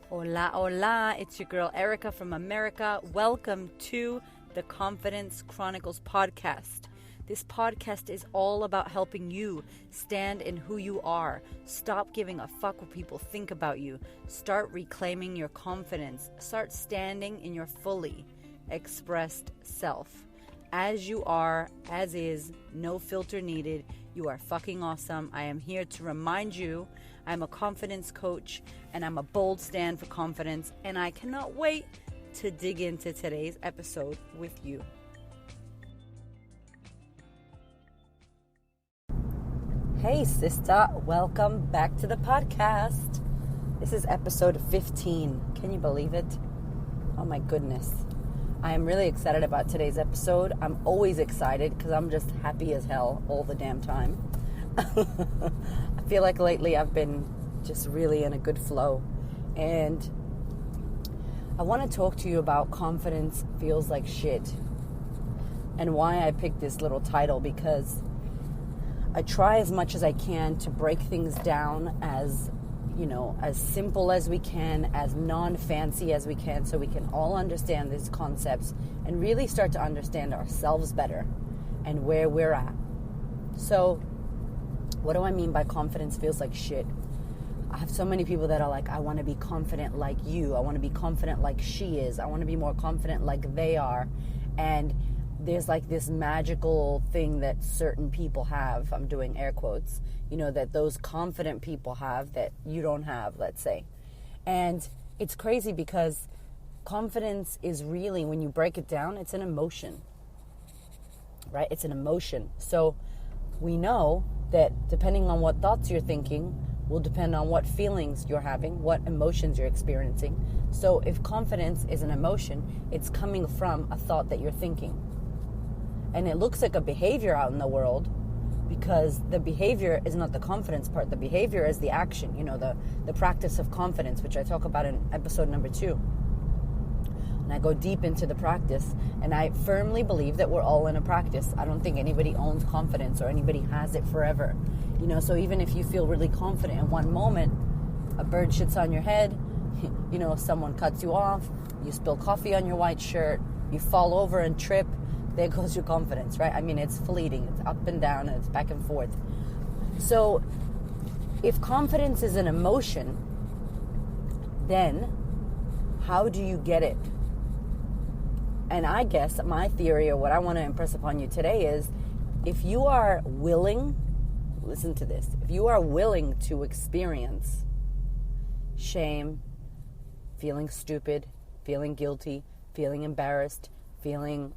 Hola, hola, it's your girl Erica from America. Welcome to the Confidence Chronicles podcast. This podcast is all about helping you stand in who you are. Stop giving a fuck what people think about you. Start reclaiming your confidence. Start standing in your fully expressed self. As you are, as is, no filter needed. You are fucking awesome. I am here to remind you I'm a confidence coach and I'm a bold stand for confidence, and I cannot wait to dig into today's episode with you. Hey sister, welcome back to the podcast. This is episode 15. Can you believe it? Oh my goodness. I am really excited about today's episode. I'm always excited because I'm just happy as hell all the damn time. I feel like lately I've been just really in a good flow. And I want to talk to you about confidence feels like shit. And why I picked this little title, because I try as much as I can to break things down as simple as we can, as non-fancy as we can, so we can all understand these concepts and really start to understand ourselves better and where we're at. So, what do I mean by confidence feels like shit? I have so many people that are like, I want to be confident like you. I want to be confident like she is. I want to be more confident like they are. And there's like this magical thing that certain people have, I'm doing air quotes, that those confident people have that you don't have, let's say. And it's crazy because confidence is really, when you break it down, it's an emotion, right? It's an emotion. So we know that depending on what thoughts you're thinking will depend on what feelings you're having, what emotions you're experiencing. So if confidence is an emotion, it's coming from a thought that you're thinking. And it looks like a behavior out in the world, because the behavior is not the confidence part. The behavior is the action, the practice of confidence, which I talk about in episode number 2. And I go deep into the practice, and I firmly believe that we're all in a practice. I don't think anybody owns confidence or anybody has it forever. So even if you feel really confident in one moment, a bird shits on your head, someone cuts you off, you spill coffee on your white shirt, you fall over and trip, there goes your confidence, right? I mean, it's fleeting. It's up and down, and it's back and forth. So if confidence is an emotion, then how do you get it? And I guess my theory, or what I want to impress upon you today, is if you are willing, listen to this, if you are willing to experience shame, feeling stupid, feeling guilty, feeling embarrassed, feeling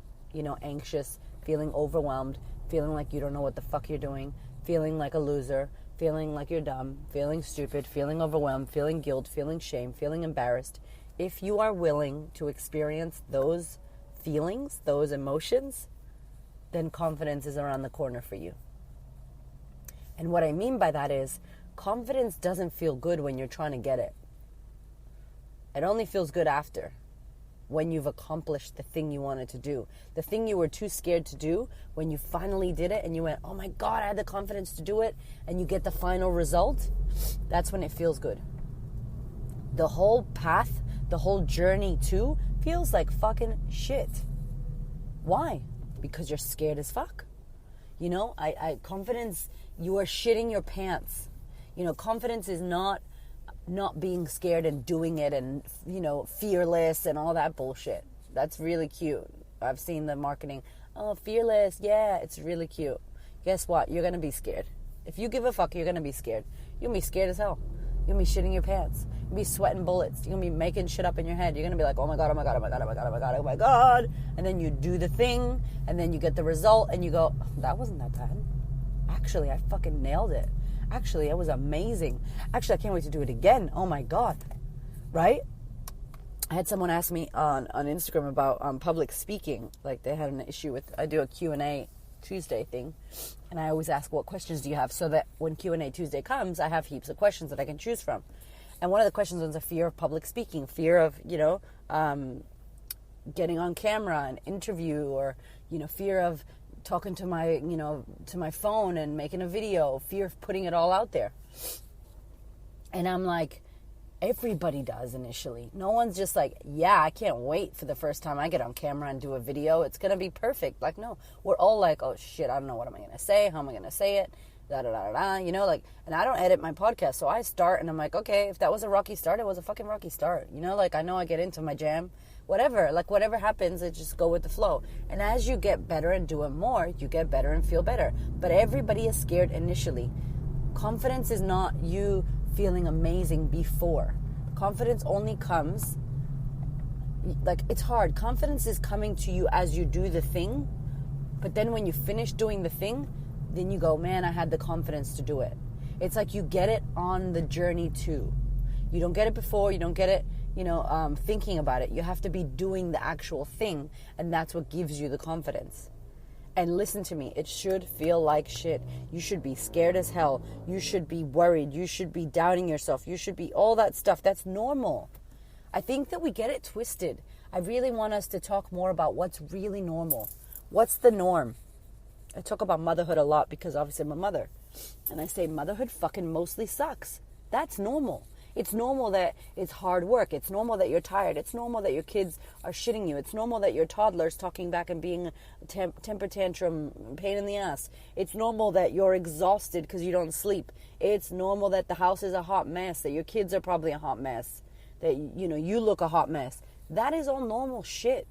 anxious, feeling overwhelmed, feeling like you don't know what the fuck you're doing, feeling like a loser, feeling like you're dumb, feeling stupid, feeling overwhelmed, feeling guilt, feeling shame, feeling embarrassed. If you are willing to experience those feelings, those emotions, then confidence is around the corner for you. And what I mean by that is, confidence doesn't feel good when you're trying to get it. It only feels good after, when you've accomplished the thing you wanted to do. The thing you were too scared to do, when you finally did it and you went, oh my God, I had the confidence to do it, and you get the final result, that's when it feels good. The whole path, the whole journey too, feels like fucking shit. Why? Because you're scared as fuck. Confidence, you are shitting your pants. Confidence is not being scared and doing it and, fearless and all that bullshit. That's really cute. I've seen the marketing. Oh, fearless. Yeah, it's really cute. Guess what? You're going to be scared. If you give a fuck, you're going to be scared. You're going to be scared as hell. You're going to be shitting your pants. You're going to be sweating bullets. You're going to be making shit up in your head. You're going to be like, oh my God, oh my God, oh my God, oh my God, oh my God, oh my God. And then you do the thing, and then you get the result, and you go, oh, that wasn't that bad. Actually, I fucking nailed it. Actually, it was amazing. Actually, I can't wait to do it again. Oh my God. Right? I had someone ask me on Instagram about public speaking. Like, they had an issue with, I do a Q&A Tuesday thing, and I always ask, what questions do you have? So that when Q&A Tuesday comes, I have heaps of questions that I can choose from. And one of the questions was a fear of public speaking, fear of, getting on camera, an interview, or, fear of talking to my phone and making a video, fear of putting it all out there. And I'm like, Everybody does initially. No one's just like, yeah, I can't wait for the first time I get on camera and do a video. It's going to be perfect. Like, no, we're all like, oh shit, I don't know what am I going to say. How am I going to say it? Da, da, da, da, da. You know, like, and I don't edit my podcast. So I start and I'm like, okay, if that was a rocky start, it was a fucking rocky start. You know, like, I know I get into my jam, whatever, like whatever happens, it just go with the flow. And as you get better and do it more, you get better and feel better. But everybody is scared initially. Confidence is not you feeling amazing before. Confidence only comes, like, it's hard. Confidence is coming to you as you do the thing, but then when you finish doing the thing, then you go, man, I had the confidence to do it. It's like you get it on the journey too. You don't get it before, you don't get it, thinking about it. You have to be doing the actual thing, and that's what gives you the confidence. And listen to me, it should feel like shit. You should be scared as hell. You should be worried. You should be doubting yourself. You should be all that stuff. That's normal. I think that we get it twisted. I really want us to talk more about what's really normal. What's the norm? I talk about motherhood a lot because obviously I'm a mother. And I say motherhood fucking mostly sucks. That's normal. It's normal that it's hard work. It's normal that you're tired. It's normal that your kids are shitting you. It's normal that your toddler's talking back and being a temper tantrum, pain in the ass. It's normal that you're exhausted because you don't sleep. It's normal that the house is a hot mess, that your kids are probably a hot mess, that, you look a hot mess. That is all normal shit.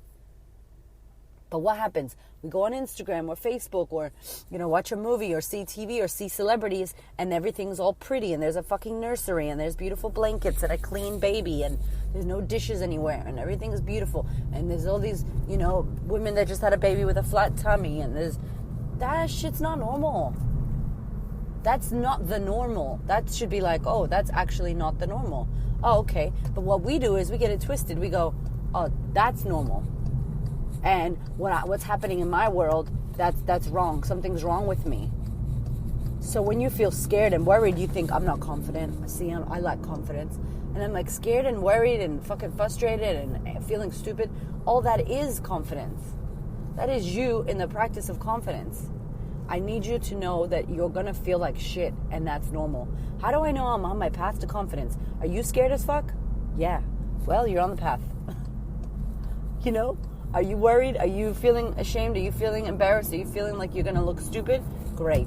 But what happens? We go on Instagram or Facebook or, watch a movie or see TV or see celebrities and everything's all pretty and there's a fucking nursery and there's beautiful blankets and a clean baby and there's no dishes anywhere and everything is beautiful. And there's all these, women that just had a baby with a flat tummy and that shit's not normal. That's not the normal. That should be like, oh, that's actually not the normal. Oh, okay. But what we do is we get it twisted. We go, oh, that's normal. And what's happening in my world, that's wrong. Something's wrong with me. So when you feel scared and worried, you think, I'm not confident. See, I lack confidence. And I'm like scared and worried and fucking frustrated and feeling stupid. All that is confidence. That is you in the practice of confidence. I need you to know that you're going to feel like shit and that's normal. How do I know I'm on my path to confidence? Are you scared as fuck? Yeah. Well, you're on the path. Are you worried? Are you feeling ashamed? Are you feeling embarrassed? Are you feeling like you're going to look stupid? Great.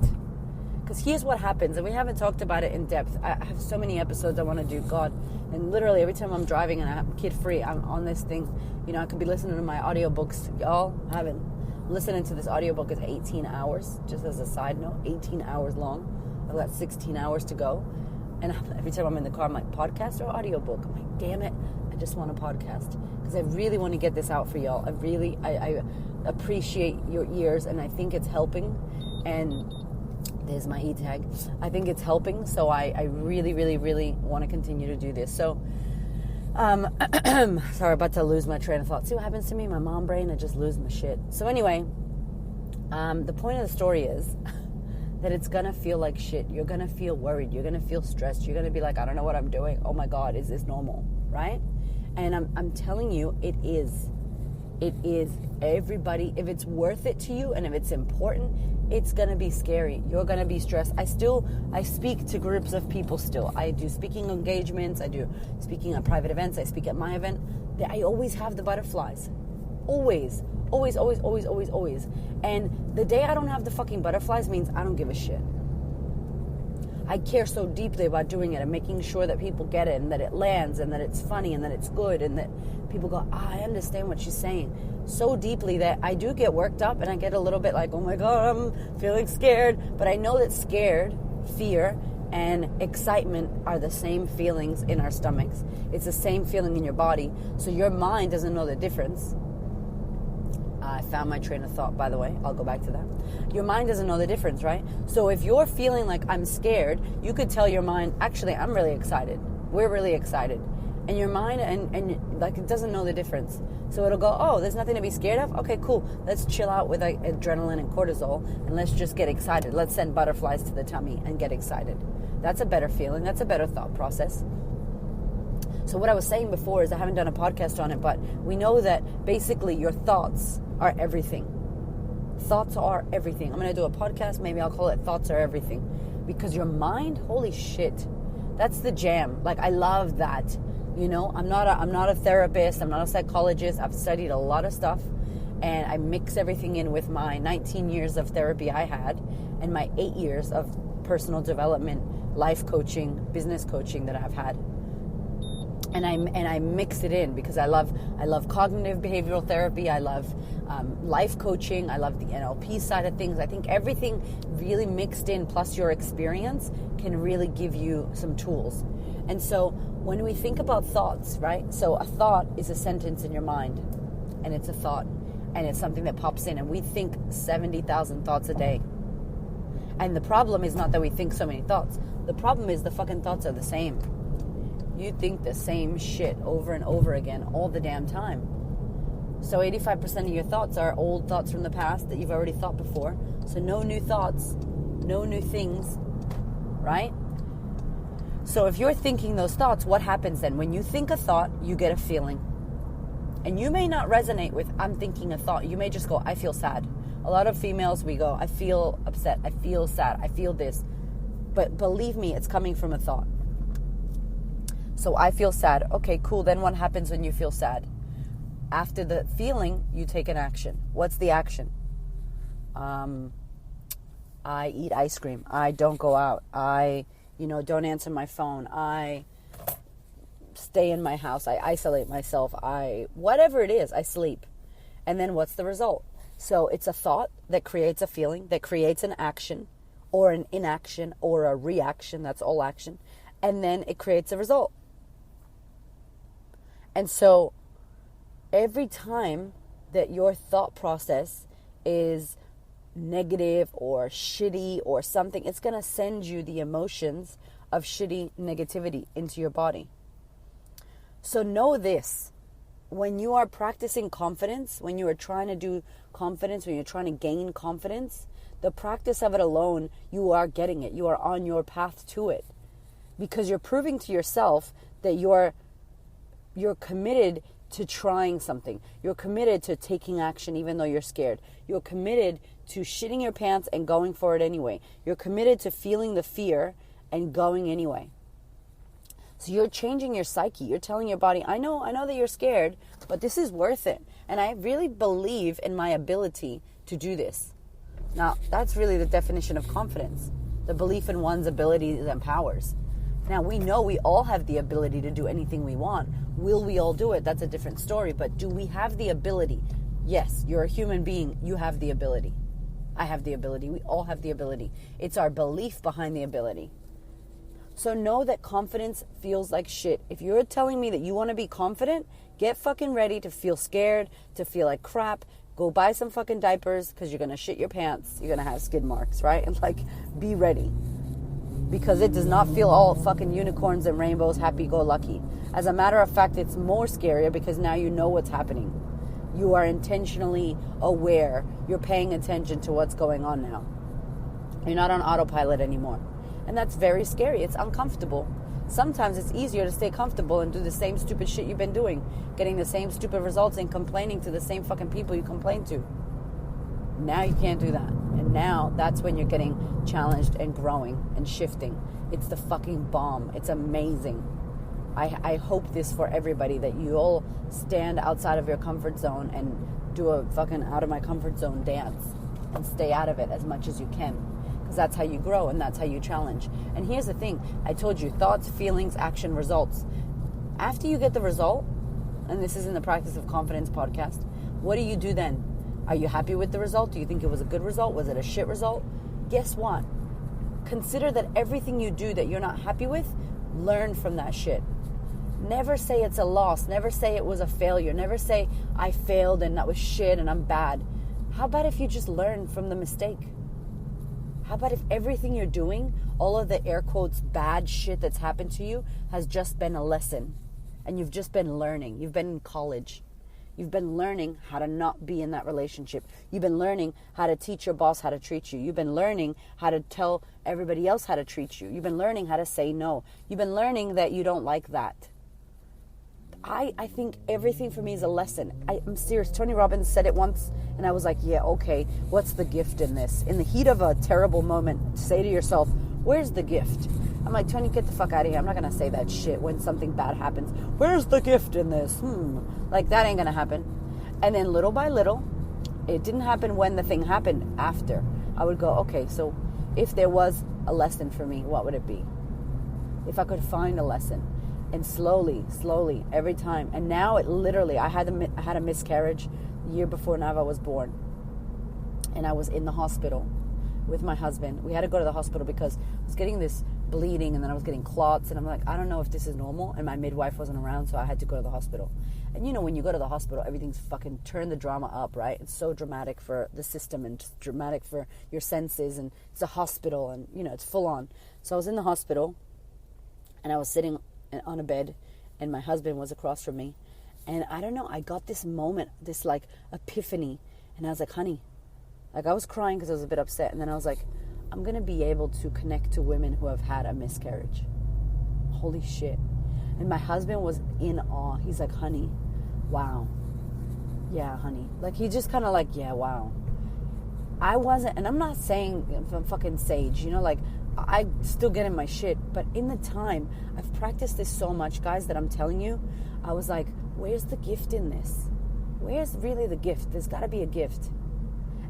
Because here's what happens, and we haven't talked about it in depth. I have so many episodes I want to do, God. And literally every time I'm driving and I'm kid-free, I'm on this thing. I could be listening to my audiobooks. Y'all, I've been listening to this audiobook. It's 18 hours, just as a side note, 18 hours long. I've got 16 hours to go. And every time I'm in the car, I'm like, podcast or audiobook? I'm like, damn it, I just want a podcast. Because I really want to get this out for y'all. I appreciate your ears, and I think it's helping. And there's my e-tag. I think it's helping, so I really, really, really want to continue to do this. So, sorry, about to lose my train of thought. See what happens to me? My mom brain, I just lose my shit. So anyway, the point of the story is that it's going to feel like shit. You're going to feel worried. You're going to feel stressed. You're going to be like, I don't know what I'm doing. Oh my God, is this normal? Right? And I'm telling you, it is. It is. Everybody, if it's worth it to you and if it's important, it's going to be scary. You're going to be stressed. I speak to groups of people still. I do speaking engagements. I do speaking at private events. I speak at my event. I always have the butterflies. Always. Always, always, always, always, always. And the day I don't have the fucking butterflies means I don't give a shit. I care so deeply about doing it and making sure that people get it and that it lands and that it's funny and that it's good and that people go, I understand what she's saying, so deeply that I do get worked up and I get a little bit like, oh my God, I'm feeling scared. But I know that scared, fear, and excitement are the same feelings in our stomachs. It's the same feeling in your body. So your mind doesn't know the difference. I found my train of thought, by the way. I'll go back to that. Your mind doesn't know the difference, right? So if you're feeling like I'm scared, you could tell your mind, actually, I'm really excited. We're really excited. And your mind, and like, it doesn't know the difference. So it'll go, oh, there's nothing to be scared of? Okay, cool. Let's chill out with like, adrenaline and cortisol, and let's just get excited. Let's send butterflies to the tummy and get excited. That's a better feeling. That's a better thought process. So what I was saying before is I haven't done a podcast on it, but we know that basically your thoughts are everything. Thoughts are everything. I'm going to do a podcast. Maybe I'll call it Thoughts Are Everything. Because your mind, holy shit. That's the jam. Like, I love that. You know, I'm not a therapist. I'm not a psychologist. I've studied a lot of stuff, and I mix everything in with my 19 years of therapy I had and my 8 years of personal development, life coaching, business coaching that I've had. And I mix it in because I love cognitive behavioral therapy. I love life coaching. I love the NLP side of things. I think everything really mixed in, plus your experience, can really give you some tools. And so when we think about thoughts, right? So a thought is a sentence in your mind, and it's a thought, and it's something that pops in, and we think 70,000 thoughts a day. And the problem is not that we think so many thoughts. The problem is the fucking thoughts are the same. You think the same shit over and over again all the damn time. So 85% of your thoughts are old thoughts from the past that you've already thought before. So no new thoughts, no new things, right? So if you're thinking those thoughts, what happens then? When you think a thought, you get a feeling. And you may not resonate with, I'm thinking a thought. You may just go, I feel sad. A lot of females, we go, I feel upset, I feel sad, I feel this. But believe me, it's coming from a thought. So I feel sad. Okay, cool. Then what happens when you feel sad? After the feeling, you take an action. What's the action? I eat ice cream. I don't go out. I, don't answer my phone. I stay in my house. I isolate myself. Whatever it is, I sleep. And then what's the result? So it's a thought that creates a feeling, that creates an action or an inaction or a reaction. That's all action. And then it creates a result. And so every time that your thought process is negative or shitty or something, it's going to send you the emotions of shitty negativity into your body. So know this. When you are practicing confidence, when you are trying to do confidence, when you're trying to gain confidence, the practice of it alone, you are getting it. You are on your path to it. Because you're proving to yourself that you're committed to trying something. You're committed to taking action even though you're scared. You're committed to shitting your pants and going for it anyway. You're committed to feeling the fear and going anyway. So you're changing your psyche. You're telling your body, I know that you're scared, but this is worth it. And I really believe in my ability to do this. Now, that's really the definition of confidence. The belief in one's abilities and powers. Now, we know we all have the ability to do anything we want. Will we all do it? That's a different story. But do we have the ability? Yes, you're a human being. You have the ability. I have the ability. We all have the ability. It's our belief behind the ability. So know that confidence feels like shit. If you're telling me that you want to be confident, get fucking ready to feel scared, to feel like crap. Go buy some fucking diapers because you're going to shit your pants. You're going to have skid marks, right? And be ready. Because it does not feel all fucking unicorns and rainbows, happy-go-lucky. As a matter of fact, it's more scarier because now you know what's happening. You are intentionally aware. You're paying attention to what's going on now. You're not on autopilot anymore. And that's very scary. It's uncomfortable. Sometimes it's easier to stay comfortable and do the same stupid shit you've been doing, getting the same stupid results and complaining to the same fucking people you complain to. Now you can't do that. And now that's when you're getting challenged and growing and shifting. It's the fucking bomb. It's amazing. I hope this for everybody, that you all stand outside of your comfort zone and do a fucking out of my comfort zone dance and stay out of it as much as you can. Because that's how you grow and that's how you challenge. And here's the thing. I told you, thoughts, feelings, action, results. After you get the result, and this is in the Practice of Confidence podcast, what do you do then? Are you happy with the result? Do you think it was a good result? Was it a shit result? Guess what? Consider that everything you do that you're not happy with, learn from that shit. Never say it's a loss. Never say it was a failure. Never say I failed and that was shit and I'm bad. How about if you just learn from the mistake? How about if everything you're doing, all of the air quotes bad shit that's happened to you has just been a lesson and you've just been learning. You've been in college. You've been learning how to not be in that relationship. You've been learning how to teach your boss how to treat you. You've been learning how to tell everybody else how to treat you. You've been learning how to say no. You've been learning that you don't like that. I think everything for me is a lesson. I'm serious. Tony Robbins said it once, and I was like, yeah, okay, what's the gift in this? In the heat of a terrible moment, say to yourself, where's the gift? I'm like, Tony, get the fuck out of here. I'm not going to say that shit when something bad happens. Where's the gift in this? Like, that ain't going to happen. And then little by little, it didn't happen when the thing happened. After, I would go, okay, so if there was a lesson for me, what would it be? If I could find a lesson. And slowly, every time. And now it literally, I had a miscarriage the year before Nava was born. And I was in the hospital with my husband. We had to go to the hospital because I was getting this bleeding and then I was getting clots. And I'm like, I don't know if this is normal. And my midwife wasn't around, so I had to go to the hospital. And you know, when you go to the hospital, everything's fucking turn the drama up, right? It's so dramatic for the system and dramatic for your senses. And it's a hospital and, you know, it's full on. So I was in the hospital and I was sitting on a bed and my husband was across from me. And I don't know, I got this moment, this like epiphany. And I was like, honey, like I was crying because I was a bit upset. And then I was like, I'm going to be able to connect to women who have had a miscarriage. Holy shit. And my husband was in awe. He's like, honey, wow. Yeah, honey. Like he just kind of like, yeah, wow. I wasn't, and I'm not saying I'm fucking sage, you know, like I still get in my shit. But in the time, I've practiced this so much, guys, that I'm telling you, I was like, where's the gift in this? Where's really the gift? There's got to be a gift.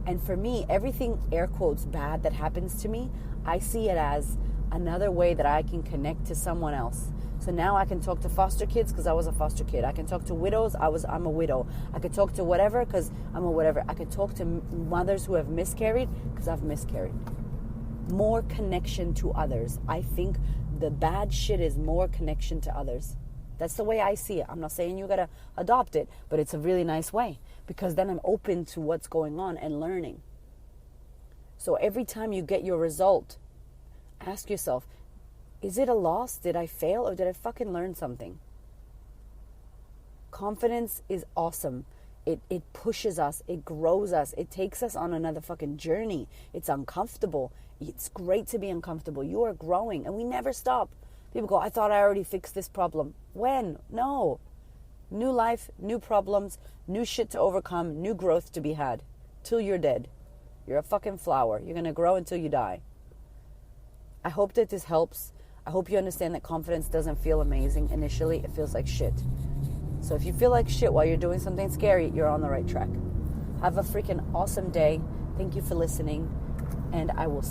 And for me, everything, air quotes, bad that happens to me, I see it as another way that I can connect to someone else. So now I can talk to foster kids because I was a foster kid. I can talk to widows. I'm a widow. I could talk to whatever because I'm a whatever. I could talk to mothers who have miscarried because I've miscarried. More connection to others. I think the bad shit is more connection to others. That's the way I see it. I'm not saying you got to adopt it, but it's a really nice way because then I'm open to what's going on and learning. So every time you get your result, ask yourself, is it a loss? Did I fail or did I fucking learn something? Confidence is awesome. It pushes us. It grows us. It takes us on another fucking journey. It's uncomfortable. It's great to be uncomfortable. You are growing and we never stop. People go, I thought I already fixed this problem. When? No. New life, new problems, new shit to overcome, new growth to be had. Till you're dead. You're a fucking flower. You're going to grow until you die. I hope that this helps. I hope you understand that confidence doesn't feel amazing initially. It feels like shit. So if you feel like shit while you're doing something scary, you're on the right track. Have a freaking awesome day. Thank you for listening. And I will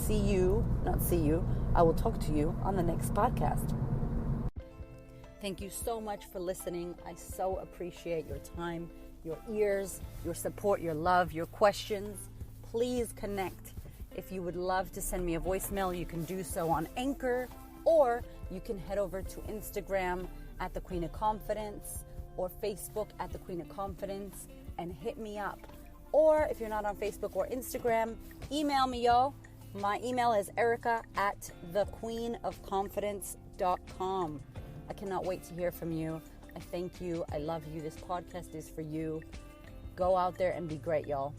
I will talk to you on the next podcast. Thank you so much for listening. I so appreciate your time, your ears, your support, your love, your questions. Please connect. If you would love to send me a voicemail, you can do so on Anchor, or you can head over to Instagram at The Queen of Confidence or Facebook at The Queen of Confidence and hit me up. Or if you're not on Facebook or Instagram, email me, yo. My email is erica@thequeenofconfidence.com. I cannot wait to hear from you. I thank you. I love you. This podcast is for you. Go out there and be great, y'all.